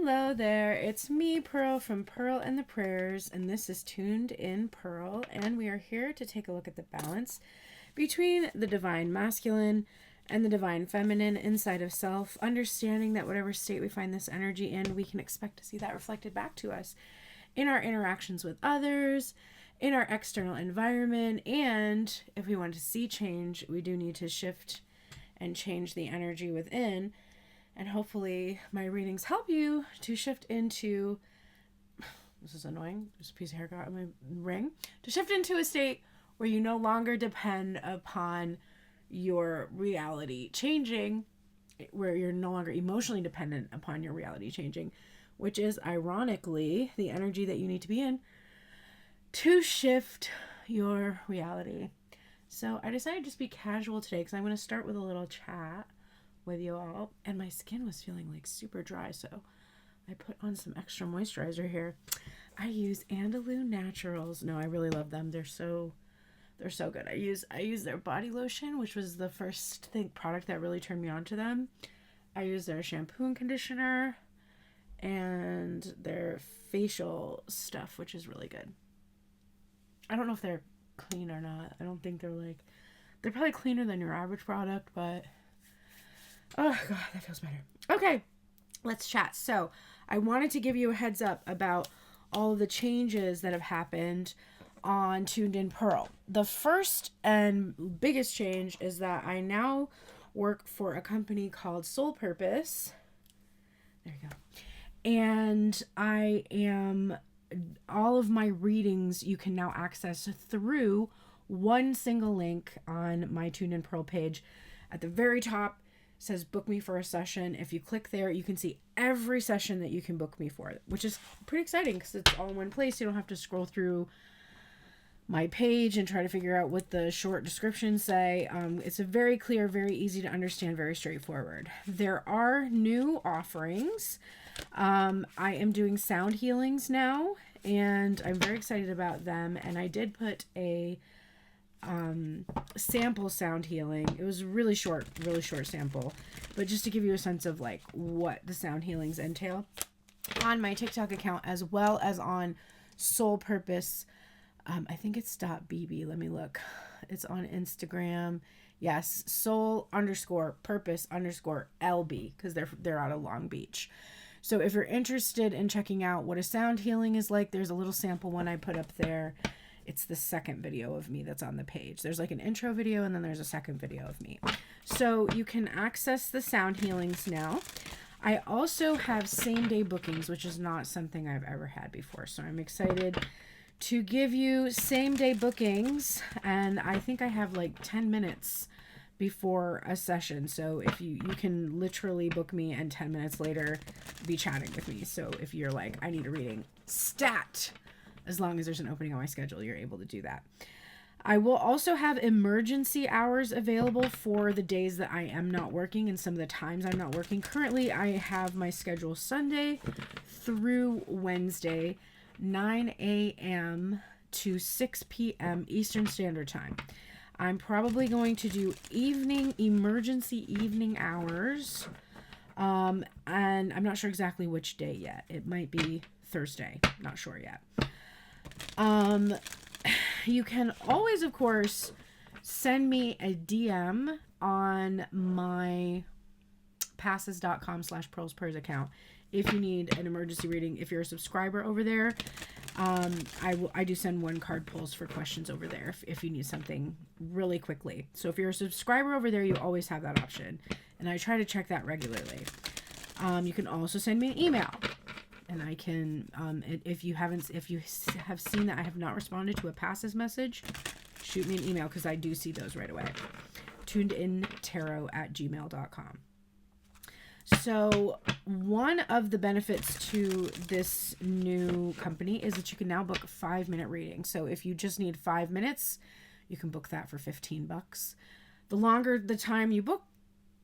Hello there, it's me, Pearl, from Pearl and the Prayers, and this is Tuned in Pearl, and we are here to take a look at the balance between the divine masculine and the divine feminine inside of self, understanding that whatever state we find this energy in, we can expect to see that reflected back to us in our interactions with others, in our external environment, and if we want to see change, we do need to shift and change the energy within. And hopefully my readings help you to shift into, this is annoying, there's a piece of hair got on my ring, to shift into a state where you no longer depend upon your reality changing, where you're no longer emotionally dependent upon your reality changing, which is ironically the energy that you need to be in to shift your reality. So I decided to just be casual today because I'm going to start with a little chat with you all, and my skin was feeling like super dry, so I put on some extra moisturizer here. I use Andalou Naturals. No, I really love them. They're so good. I use their body lotion, which was the first product that really turned me on to them. I use their shampoo and conditioner and their facial stuff, which is really good. I don't know if they're clean or not. I don't think they're probably cleaner than your average product, but oh god, that feels better. Okay, let's chat. So I wanted to give you a heads up about all of the changes that have happened on Tuned in Pearl. The first and biggest change is that I now work for a company called Soul Purpose. There you go. And all of my readings you can now access through one single link on my Tuned in Pearl page. At the very top says book me for a session. If you click there, you can see every session that you can book me for, which is pretty exciting because it's all in one place. You don't have to scroll through my page and try to figure out what the short descriptions say. It's a very clear, very easy to understand, very straightforward. There are new offerings. I am doing sound healings now, and I'm very excited about them. And I did put a sample sound healing. It was really short sample, but just to give you a sense of like what the sound healings entail on my TikTok account, as well as on Soul Purpose. I think it's .bb. Let me look. It's on Instagram. Yes, soul_purpose_LB, because they're out of Long Beach. So if you're interested in checking out what a sound healing is like, there's a little sample one I put up there. It's the second video of me that's on the page. There's like an intro video and then there's a second video of me. So you can access the sound healings now. I also have same day bookings, which is not something I've ever had before. So I'm excited to give you same day bookings. And I think I have like 10 minutes before a session. So if you can literally book me and 10 minutes later be chatting with me. So if you're like, I need a reading, stat. As long as there's an opening on my schedule, you're able to do that. I will also have emergency hours available for the days that I am not working and some of the times I'm not working. Currently, I have my schedule Sunday through Wednesday, 9 a.m. to 6 p.m. Eastern Standard Time. I'm probably going to do emergency evening hours. And I'm not sure exactly which day yet. It might be Thursday. Not sure yet. You can always, of course, send me a DM on my passes.com/pearlsprayers account if you need an emergency reading. If you're a subscriber over there, I do send one card pulls for questions over there if you need something really quickly. So if you're a subscriber over there, you always have that option, and I try to check that regularly. You can also send me an email. And I can, if you have seen that I have not responded to a passes message, shoot me an email because I do see those right away. turnedintarot@gmail.com. So one of the benefits to this new company is that you can now book a 5-minute reading. So if you just need 5 minutes, you can book that for $15. The longer the time you book,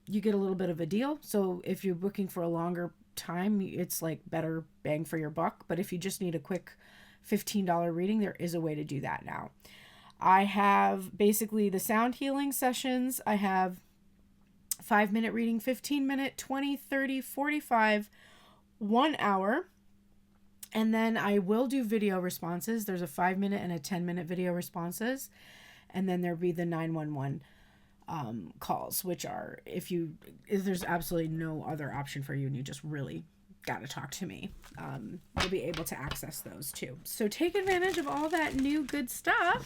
you get a little bit of a deal. So if you're booking for a longer time, it's like better bang for your buck. But if you just need a quick $15 reading, there is a way to do that now. I have basically the sound healing sessions. I have 5-minute reading, 15-minute, 20, 30, 45, 1 hour. And then I will do video responses. There's a 5-minute and a 10-minute video responses. And then there'll be the 911 calls, which are if there's absolutely no other option for you and you just really got to talk to me, you'll be able to access those too. So take advantage of all that new good stuff.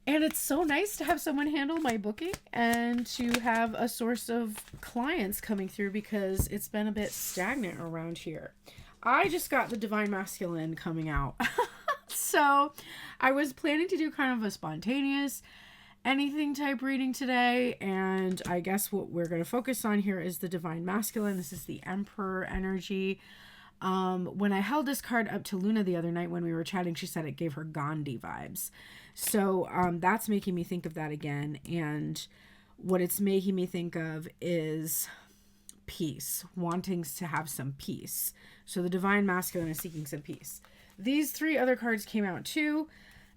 And it's so nice to have someone handle my booking and to have a source of clients coming through, because it's been a bit stagnant around here. I just got the Divine Masculine coming out. So I was planning to do kind of a spontaneous anything type reading today. And I guess what we're going to focus on here is the Divine Masculine. This is the Emperor energy. When I held this card up to Luna the other night when we were chatting, she said it gave her Gandhi vibes. So that's making me think of that again. And what it's making me think of is peace, wanting to have some peace. So the Divine Masculine is seeking some peace. These 3 other cards came out too.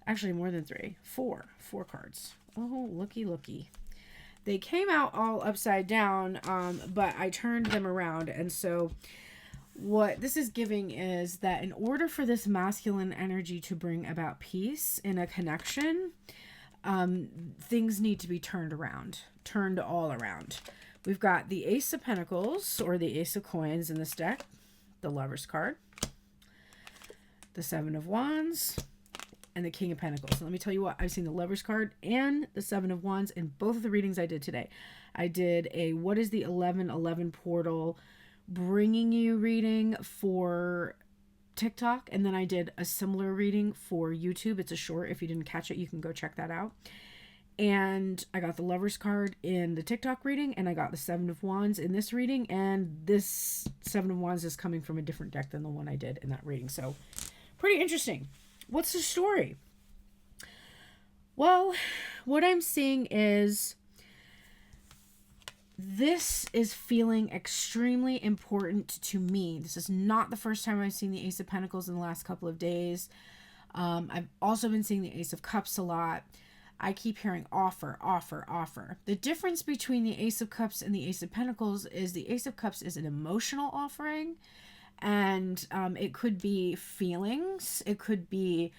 Actually, more than 3. 4 cards. Oh, looky. They came out all upside down, but I turned them around. And so what this is giving is that in order for this masculine energy to bring about peace in a connection, things need to be turned all around. We've got the Ace of Pentacles, or the Ace of Coins in this deck, the Lover's card, the Seven of Wands, and the King of Pentacles. So let me tell you what, I've seen the Lover's card and the Seven of Wands in both of the readings I did today. I did a what is the 1111 portal bringing you reading for TikTok, and then I did a similar reading for YouTube. It's a short. If you didn't catch it, you can go check that out. And I got the Lover's card in the TikTok reading, and I got the Seven of Wands in this reading, and this Seven of Wands is coming from a different deck than the one I did in that reading. So pretty interesting. What's the story? Well, what I'm seeing is this is feeling extremely important to me. This is not the first time I've seen the Ace of Pentacles in the last couple of days. I've also been seeing the Ace of Cups a lot. I keep hearing offer. The difference between the Ace of Cups and the Ace of Pentacles is the Ace of Cups is an emotional offering, and it could be feelings. It could be,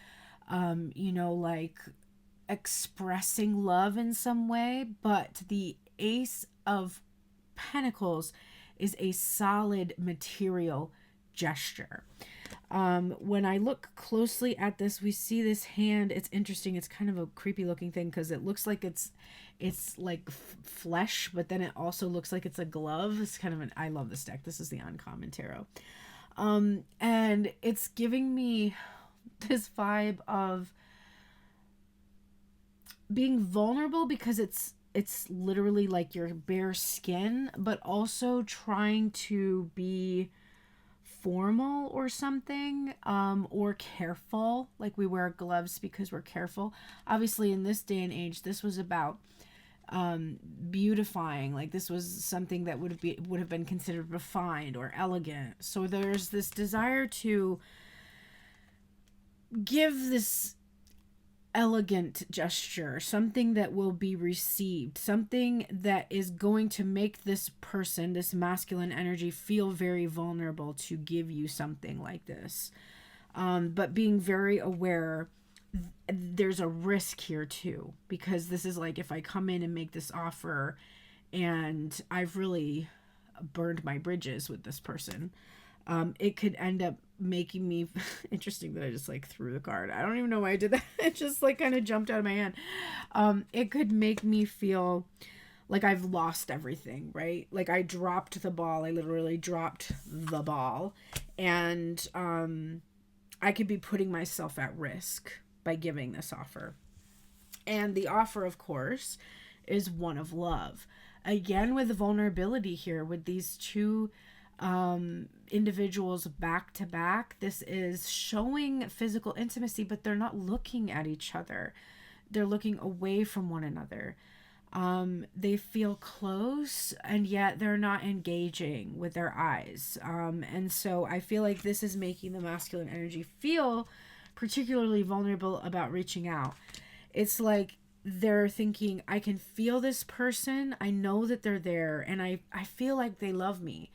like expressing love in some way, but the Ace of Pentacles is a solid material gesture. When I look closely at this, we see this hand. It's interesting. It's kind of a creepy looking thing because it looks like it's like flesh, but then it also looks like it's a glove. It's kind of I love this deck. This is the Uncommon Tarot. And it's giving me this vibe of being vulnerable, because it's literally like your bare skin, but also trying to be formal or something, or careful, like we wear gloves because we're careful. Obviously in this day and age, this was about beautifying. Like this was something that would have been considered refined or elegant. So there's this desire to give this elegant gesture, something that will be received, something that is going to make this person, this masculine energy, feel very vulnerable to give you something like this. But being very aware, there's a risk here too, because this is like, if I come in and make this offer and I've really burned my bridges with this person, it could end up making me interesting that I just like threw the card. I don't even know why I did that. It just like kind of jumped out of my hand. It could make me feel like I've lost everything, right? Like I dropped the ball. I literally dropped the ball, and I could be putting myself at risk by giving this offer. And the offer, of course, is one of love. Again, with vulnerability here, with these two individuals back to back, this is showing physical intimacy, but they're not looking at each other. They're looking away from one another. They feel close, and yet they're not engaging with their eyes. And so I feel like this is making the masculine energy feel particularly vulnerable about reaching out. It's like they're thinking, I can feel this person. I know that they're there, and I feel like they love me.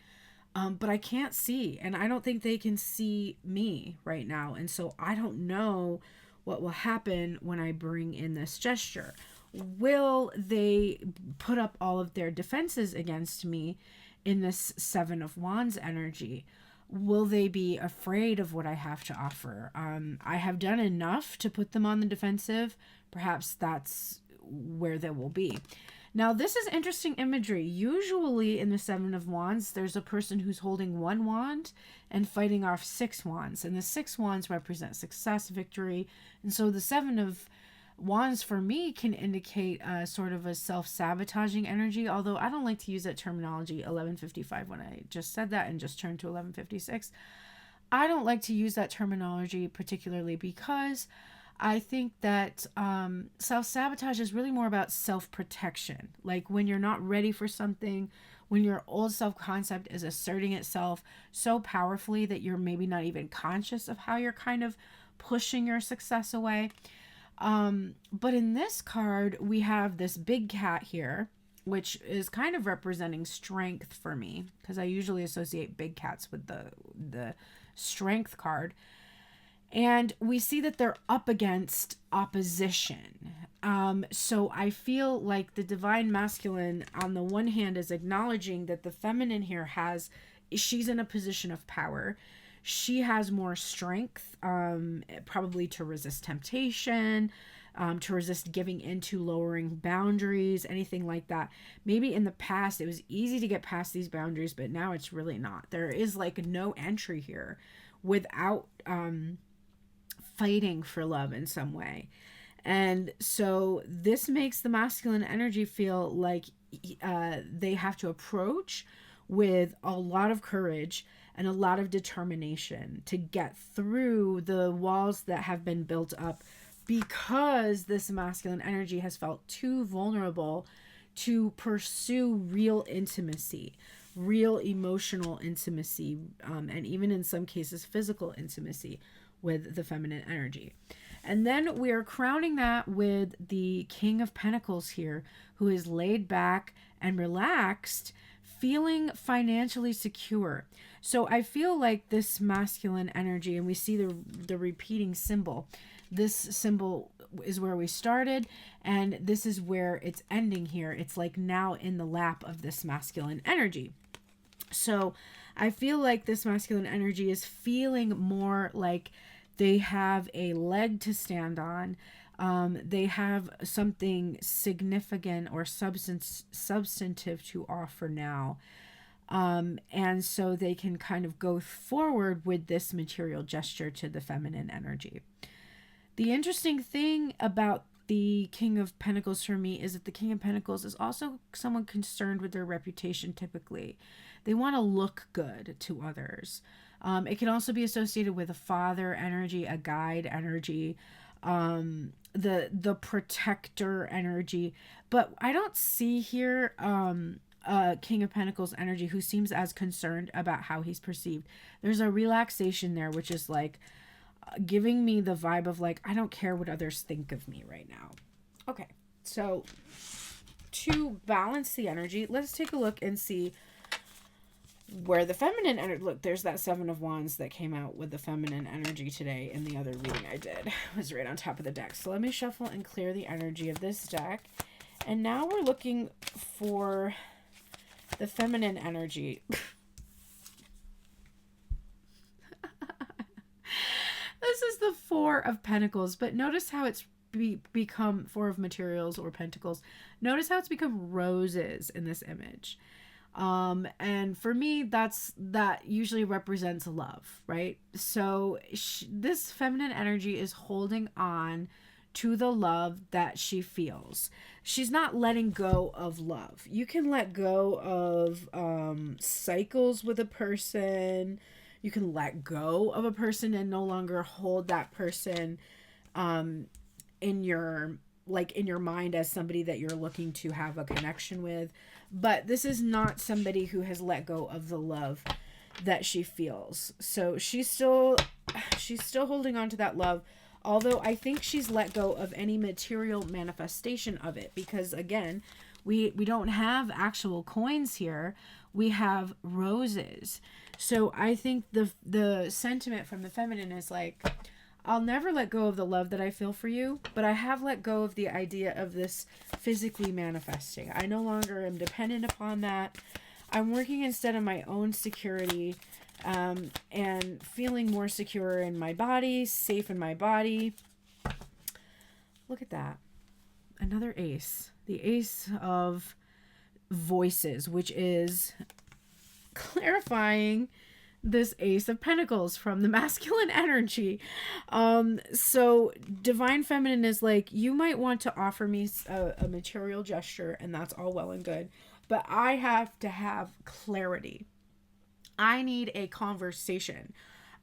but I can't see, and I don't think they can see me right now. And so I don't know what will happen when I bring in this gesture. Will they put up all of their defenses against me in this Seven of Wands energy? Will they be afraid of what I have to offer? I have done enough to put them on the defensive. Perhaps that's where they will be. Now, this is interesting imagery. Usually in the Seven of Wands, there's a person who's holding one wand and fighting off 6 wands. And the 6 wands represent success, victory. And so the Seven of Wands for me can indicate sort of a self-sabotaging energy, although I don't like to use that terminology 11:55 when I just said that and just turned to 11:56. I don't like to use that terminology particularly because I think that self-sabotage is really more about self-protection. Like when you're not ready for something, when your old self-concept is asserting itself so powerfully that you're maybe not even conscious of how you're kind of pushing your success away. But in this card, we have this big cat here, which is kind of representing strength for me, because I usually associate big cats with the strength card. And we see that they're up against opposition. So I feel like the divine masculine, on the one hand, is acknowledging that the feminine here she's in a position of power. She has more strength, probably to resist temptation, to resist giving into lowering boundaries, anything like that. Maybe in the past it was easy to get past these boundaries, but now it's really not. There is like no entry here without fighting for love in some way. And so this makes the masculine energy feel like they have to approach with a lot of courage and a lot of determination to get through the walls that have been built up, because this masculine energy has felt too vulnerable to pursue real intimacy, real emotional intimacy, and even in some cases physical intimacy with the feminine energy. And then we are crowning that with the King of Pentacles here, who is laid back and relaxed, feeling financially secure. So I feel like this masculine energy, and we see the repeating symbol. This symbol is where we started, and this is where it's ending here. It's like now in the lap of this masculine energy. So I feel like this masculine energy is feeling more like they have a leg to stand on. They have something significant or substantive to offer now. And so they can kind of go forward with this material gesture to the feminine energy. The interesting thing about the King of Pentacles for me is that the King of Pentacles is also someone concerned with their reputation typically. They want to look good to others. It can also be associated with a father energy, a guide energy, the protector energy. But I don't see here King of Pentacles energy who seems as concerned about how he's perceived. There's a relaxation there, which is like giving me the vibe of like, I don't care what others think of me right now. Okay, so to balance the energy, let's take a look and see where the feminine energy, look, there's that Seven of Wands that came out with the feminine energy today in the other reading I did. It was right on top of the deck. So let me shuffle and clear the energy of this deck. And now we're looking for the feminine energy. This is the Four of Pentacles, but notice how it's become Four of Materials or Pentacles. Notice how it's become roses in this image. And for me, that usually represents love, right? So this feminine energy is holding on to the love that she feels. She's not letting go of love. You can let go of cycles with a person. You can let go of a person and no longer hold that person in your mind as somebody that you're looking to have a connection with. But this is not somebody who has let go of the love that she feels. So she's still holding on to that love, although I think she's let go of any material manifestation of it, because again, we don't have actual coins here. we have roses. So I think the sentiment from the feminine is like, I'll never let go of the love that I feel for you, but I have let go of the idea of this physically manifesting. I no longer am dependent upon that. I'm working instead on my own security, and feeling more secure in my body, safe in my body. Look at that. Another ace. The ace of voices, which is clarifying this ace of pentacles from the masculine energy. So divine feminine is like, you might want to offer me a material gesture, and that's all well and good, but I have to have clarity. I need a conversation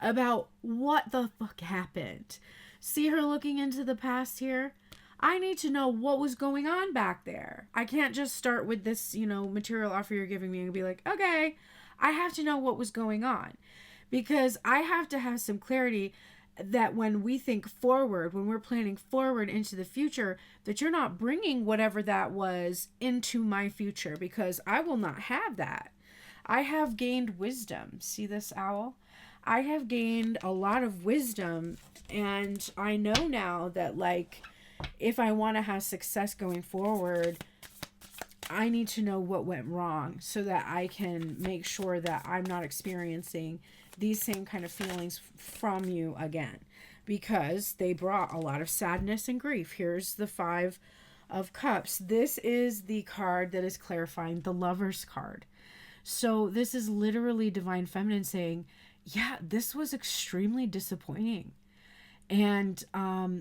about what the fuck happened. See her looking into the past here? I need to know what was going on back there. I can't just start with this, material offer you're giving me and be like, okay. I have to know what was going on, because I have to have some clarity that when we think forward, when we're planning forward into the future, that you're not bringing whatever that was into my future, because I will not have that. I have gained wisdom. See this owl? I have gained a lot of wisdom, and I know now that, like, if I want to have success going forward, I need to know what went wrong so that I can make sure that I'm not experiencing these same kind of feelings from you again, because they brought a lot of sadness and grief. Here's the 5 of Cups. This is the card that is clarifying the Lover's card. So this is literally divine feminine saying, yeah, this was extremely disappointing. And I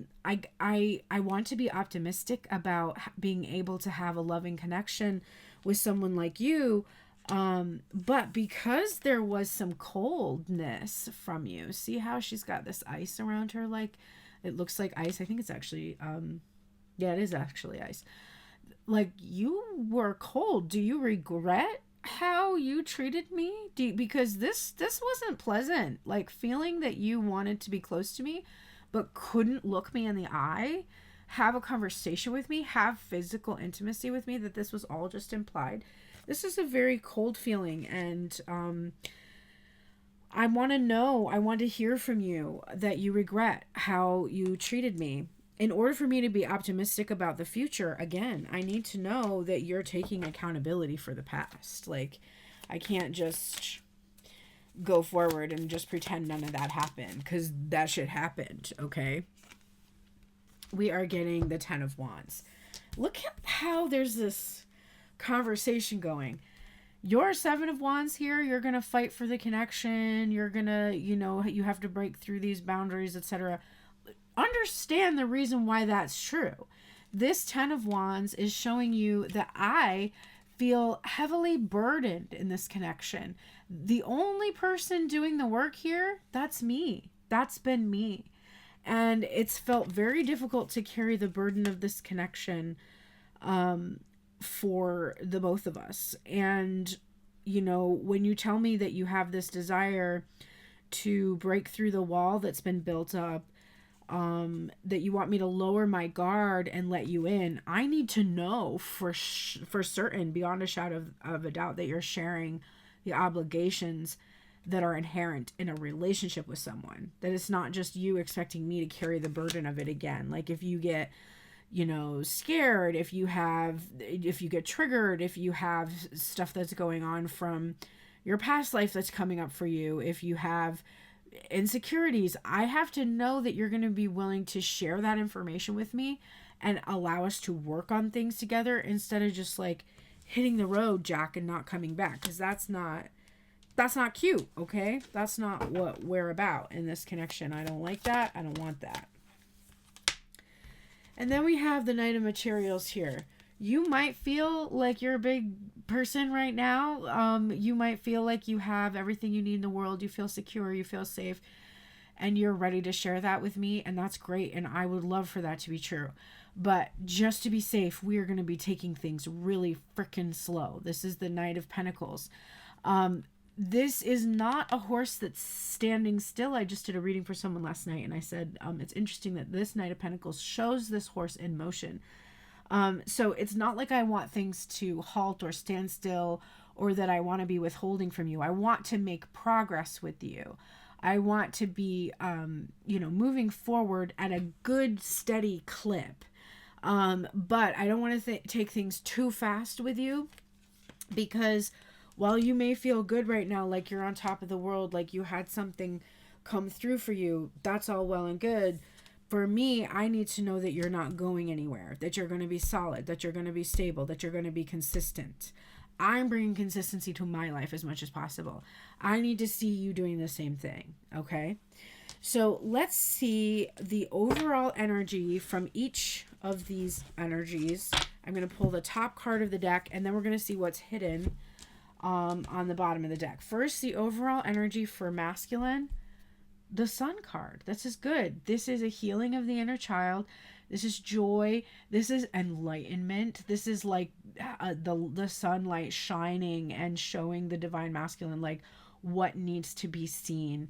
want to be optimistic about being able to have a loving connection with someone like you. But because there was some coldness from you, see how she's got this ice around her? Like, it looks like ice. I think it's actually, yeah, it is actually ice. Like, you were cold. Do you regret how you treated me? Because this wasn't pleasant. Like, feeling that you wanted to be close to me but couldn't look me in the eye, have a conversation with me, have physical intimacy with me, that this was all just implied. This is a very cold feeling, and I want to know, I want to hear from you that you regret how you treated me. In order for me to be optimistic about the future, again, I need to know that you're taking accountability for the past. Like, I can't just go forward and just pretend none of that happened, because that shit happened, okay? We are getting the 10 of Wands. Look at how there's this conversation going. Your 7 of Wands here, you're going to fight for the connection. You're going to, you have to break through these boundaries, etc. Understand the reason why that's true. This 10 of Wands is showing you that I feel heavily burdened in this connection. The only person doing the work here, that's me. That's been me. And it's felt very difficult to carry the burden of this connection for the both of us. And, when you tell me that you have this desire to break through the wall that's been built up, that you want me to lower my guard and let you in, I need to know for certain, beyond a shadow of a doubt, that you're sharing the obligations that are inherent in a relationship with someone. That it's not just you expecting me to carry the burden of it again. Like, if you get, scared, if you get triggered, if you have stuff that's going on from your past life that's coming up for you, if you have insecurities, I have to know that you're going to be willing to share that information with me and allow us to work on things together, instead of just like hitting the road, Jack, and not coming back, because that's not cute, okay? That's not what we're about in this connection. I don't like that. I don't want that. And then we have the Knight of Materials here. You might feel like you're a big person right now. You might feel like you have everything you need in the world. You feel secure, you feel safe, and you're ready to share that with me. And that's great. And I would love for that to be true. But just to be safe, we are going to be taking things really freaking slow. This is the Knight of Pentacles. This is not a horse that's standing still. I just did a reading for someone last night, and I said, it's interesting that this Knight of Pentacles shows this horse in motion. So it's not like I want things to halt or stand still or that I want to be withholding from you. I want to make progress with you. I want to be, moving forward at a good, steady clip. But I don't want to take things too fast with you, because while you may feel good right now, like you're on top of the world, like you had something come through for you, that's all well and good. For me, I need to know that you're not going anywhere, that you're going to be solid, that you're going to be stable, that you're going to be consistent. I'm bringing consistency to my life as much as possible. I need to see you doing the same thing, okay? So let's see the overall energy from each of these energies. I'm going to pull the top card of the deck, and then we're going to see what's hidden on the bottom of the deck. First, the overall energy for masculine. The Sun card. This is good. This is a healing of the inner child. This is joy. This is enlightenment. This is like the sunlight shining and showing the divine masculine like what needs to be seen.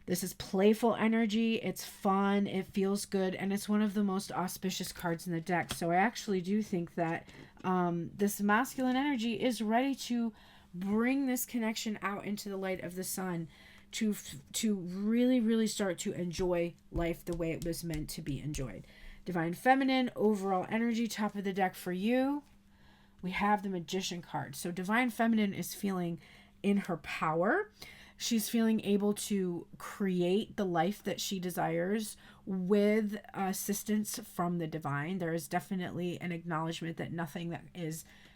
This is playful energy. It's fun. It feels good. And it's one of the most auspicious cards in the deck. So I actually do think that this masculine energy is ready to bring this connection out into the light of the sun, to really, really start to enjoy life the way it was meant to be enjoyed. Divine Feminine, overall energy, top of the deck for you. We have the Magician card. So Divine Feminine is feeling in her power. She's feeling able to create the life that she desires with assistance from the divine. There is definitely an acknowledgement that nothing that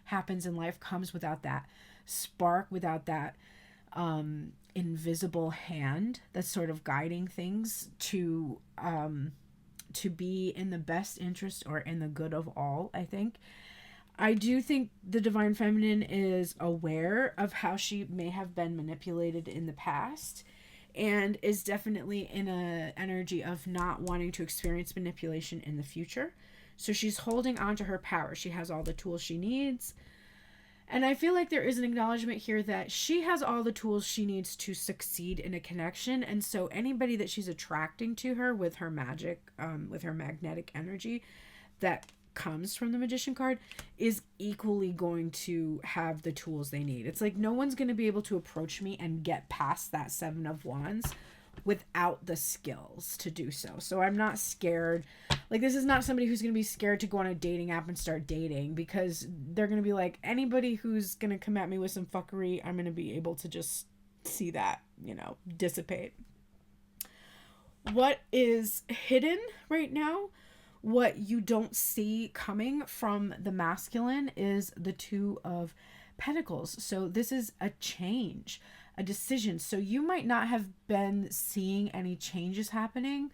happens in life comes without that spark, without that invisible hand that's sort of guiding things to be in the best interest or in the good of all. I do think the Divine Feminine is aware of how she may have been manipulated in the past, and is definitely in a energy of not wanting to experience manipulation in the future. So she's holding on to her power. She has all the tools she needs. And I feel like there is an acknowledgement here that she has all the tools she needs to succeed in a connection. And so anybody that she's attracting to her with her magic, with her magnetic energy that comes from the Magician card, is equally going to have the tools they need. It's like no one's going to be able to approach me and get past that Seven of Wands without the skills to do so. So I'm not scared. Like, this is not somebody who's going to be scared to go on a dating app and start dating, because they're going to be like, anybody who's going to come at me with some fuckery, I'm going to be able to just see that, dissipate. What is hidden right now, what you don't see coming from the masculine, is the Two of Pentacles. So this is a change, a decision. So you might not have been seeing any changes happening,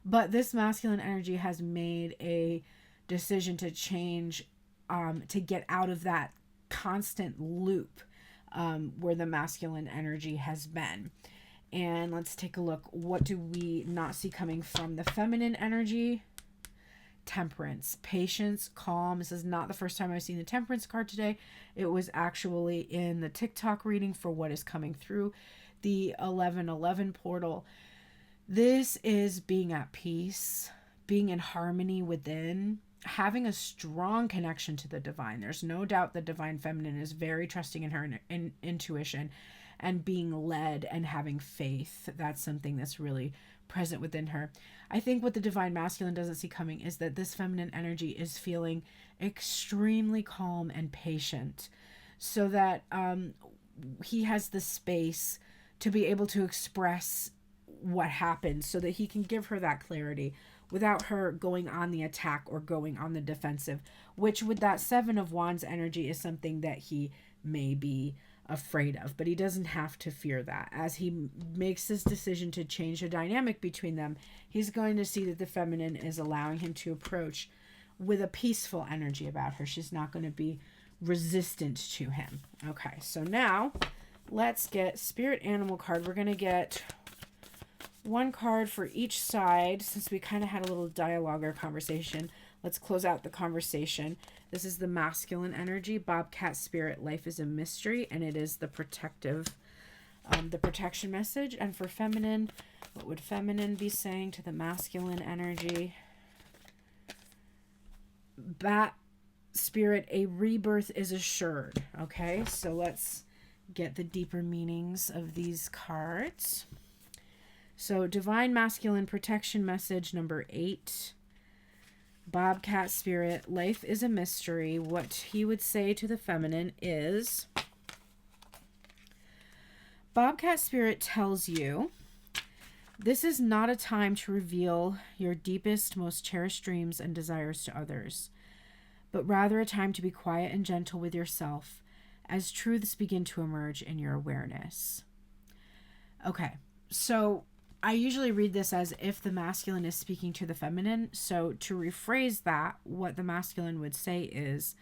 but this masculine energy has made a decision to change, to get out of that constant loop where the masculine energy has been. And let's take a look. What do we not see coming from the feminine energy? Temperance, patience, calm. This is not the first time I've seen the Temperance card today. It was actually in the TikTok reading for what is coming through the 1111 portal. This is being at peace, being in harmony within, having a strong connection to the divine. There's no doubt the Divine Feminine is very trusting in her intuition and being led and having faith. That's something that's really present within her. I think what the Divine Masculine doesn't see coming is that this feminine energy is feeling extremely calm and patient, so that he has the space to be able to express what happened, so that he can give her that clarity without her going on the attack or going on the defensive, which with that Seven of Wands energy is something that he may be afraid of. But he doesn't have to fear that. As he makes this decision to change the dynamic between them, he's going to see that the feminine is allowing him to approach with a peaceful energy about her. She's not going to be resistant to him. Okay, so now let's get Spirit Animal card. We're going to get one card for each side, since we kind of had a little dialogue or conversation. Let's close out the conversation. This is the masculine energy, Bobcat Spirit, life is a mystery, and it is the protective, the protection message. And for feminine, what would feminine be saying to the masculine energy? Spirit, a rebirth is assured. Okay, so let's get the deeper meanings of these cards. So Divine Masculine Protection Message number 8. Bobcat Spirit, life is a mystery. What he would say to the feminine is, Bobcat Spirit tells you, this is not a time to reveal your deepest, most cherished dreams and desires to others, but rather a time to be quiet and gentle with yourself as truths begin to emerge in your awareness. Okay, so I usually read this as if the masculine is speaking to the feminine. So to rephrase that, what the masculine would say is,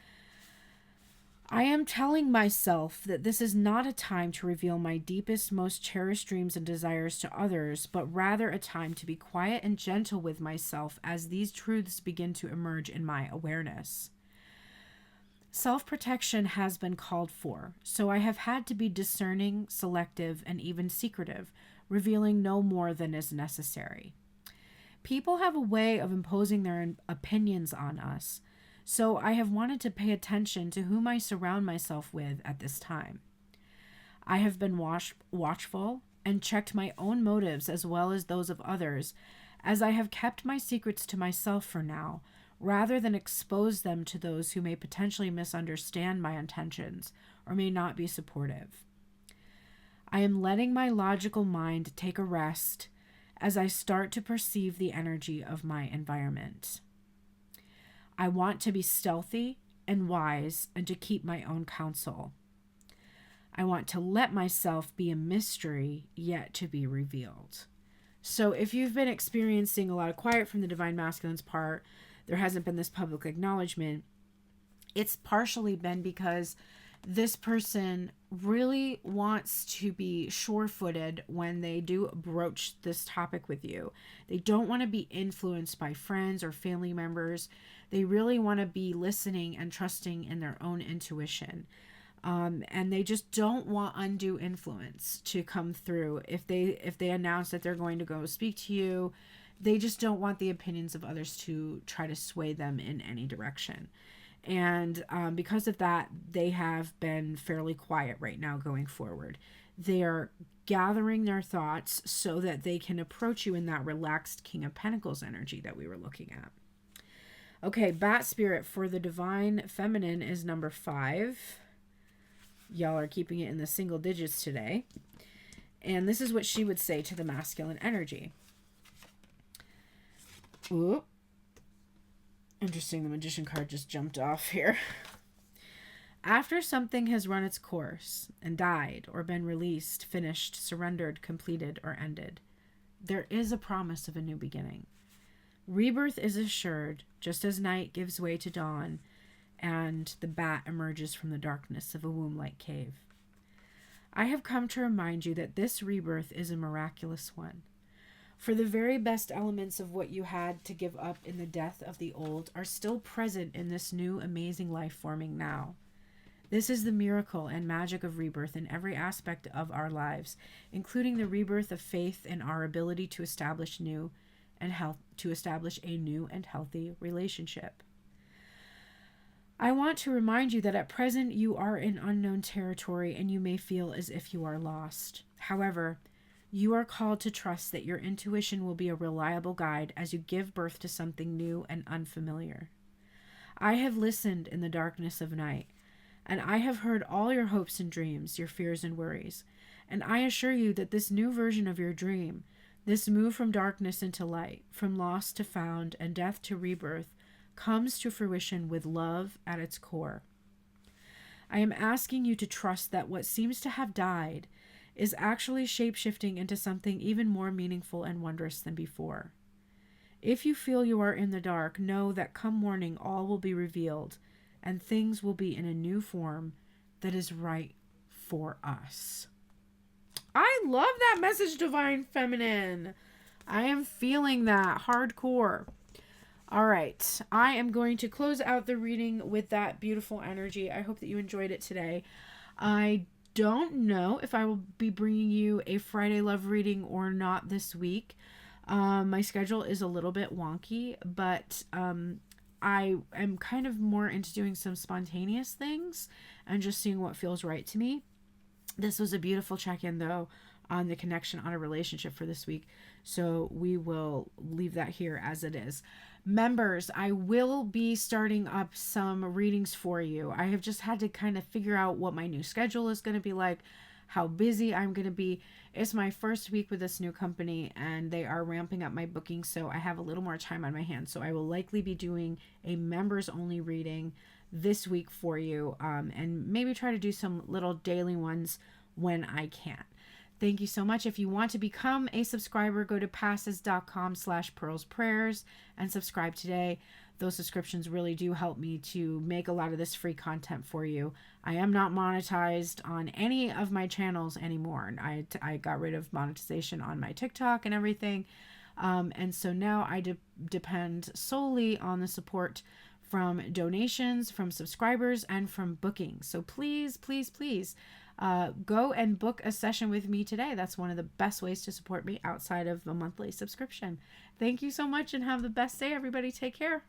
I am telling myself that this is not a time to reveal my deepest, most cherished dreams and desires to others, but rather a time to be quiet and gentle with myself as these truths begin to emerge in my awareness. Self-protection has been called for, so I have had to be discerning, selective, and even secretive, revealing no more than is necessary. People have a way of imposing their opinions on us, so I have wanted to pay attention to whom I surround myself with at this time. I have been watchful and checked my own motives as well as those of others, as I have kept my secrets to myself for now, rather than expose them to those who may potentially misunderstand my intentions or may not be supportive. I am letting my logical mind take a rest as I start to perceive the energy of my environment. I want to be stealthy and wise and to keep my own counsel. I want to let myself be a mystery yet to be revealed. So if you've been experiencing a lot of quiet from the Divine Masculine's part, there hasn't been this public acknowledgement, it's partially been because this person really wants to be sure-footed when they do broach this topic with you. They don't want to be influenced by friends or family members. They really want to be listening and trusting in their own intuition. And they just don't want undue influence to come through. If they announce that they're going to go speak to you, they just don't want the opinions of others to try to sway them in any direction. And because of that, they have been fairly quiet right now going forward. They are gathering their thoughts so that they can approach you in that relaxed King of Pentacles energy that we were looking at. Okay, Bat Spirit for the Divine Feminine is number 5. Y'all are keeping it in the single digits today. And this is what she would say to the masculine energy. Ooh. Interesting, the Magician card just jumped off here. After something has run its course and died or been released, finished, surrendered, completed, or ended, there is a promise of a new beginning. Rebirth is assured, just as night gives way to dawn and the bat emerges from the darkness of a womb-like cave. I have come to remind you that this rebirth is a miraculous one. For the very best elements of what you had to give up in the death of the old are still present in this new amazing life forming now. This is the miracle and magic of rebirth in every aspect of our lives, including the rebirth of faith in our ability to establish a new and healthy relationship. I want to remind you that at present you are in unknown territory and you may feel as if you are lost. However, you are called to trust that your intuition will be a reliable guide as you give birth to something new and unfamiliar. I have listened in the darkness of night, and I have heard all your hopes and dreams, your fears and worries, and I assure you that this new version of your dream, this move from darkness into light, from lost to found, and death to rebirth, comes to fruition with love at its core. I am asking you to trust that what seems to have died is actually shape-shifting into something even more meaningful and wondrous than before. If you feel you are in the dark, know that come morning all will be revealed, and things will be in a new form that is right for us. I love that message, Divine Feminine. I am feeling that hardcore. All right, I am going to close out the reading with that beautiful energy. I hope that you enjoyed it today. I don't know if I will be bringing you a Friday love reading or not this week. My schedule is a little bit wonky, but I am kind of more into doing some spontaneous things and just seeing what feels right to me. This was a beautiful check-in, though, on the connection on a relationship for this week. So we will leave that here as it is. Members, I will be starting up some readings for you. I have just had to kind of figure out what my new schedule is going to be like, how busy I'm going to be. It's my first week with this new company and they are ramping up my booking, so I have a little more time on my hands. So I will likely be doing a members only reading this week for you, and maybe try to do some little daily ones when I can. Thank you so much. If you want to become a subscriber, go to passes.com/pearlsprayers and subscribe today. Those subscriptions really do help me to make a lot of this free content for you. I am not monetized on any of my channels anymore. I got rid of monetization on my TikTok and everything. And so now I depend solely on the support from donations, from subscribers, and from bookings. So please, please, please go and book a session with me today. That's one of the best ways to support me outside of a monthly subscription. Thank you so much and have the best day, everybody. Take care.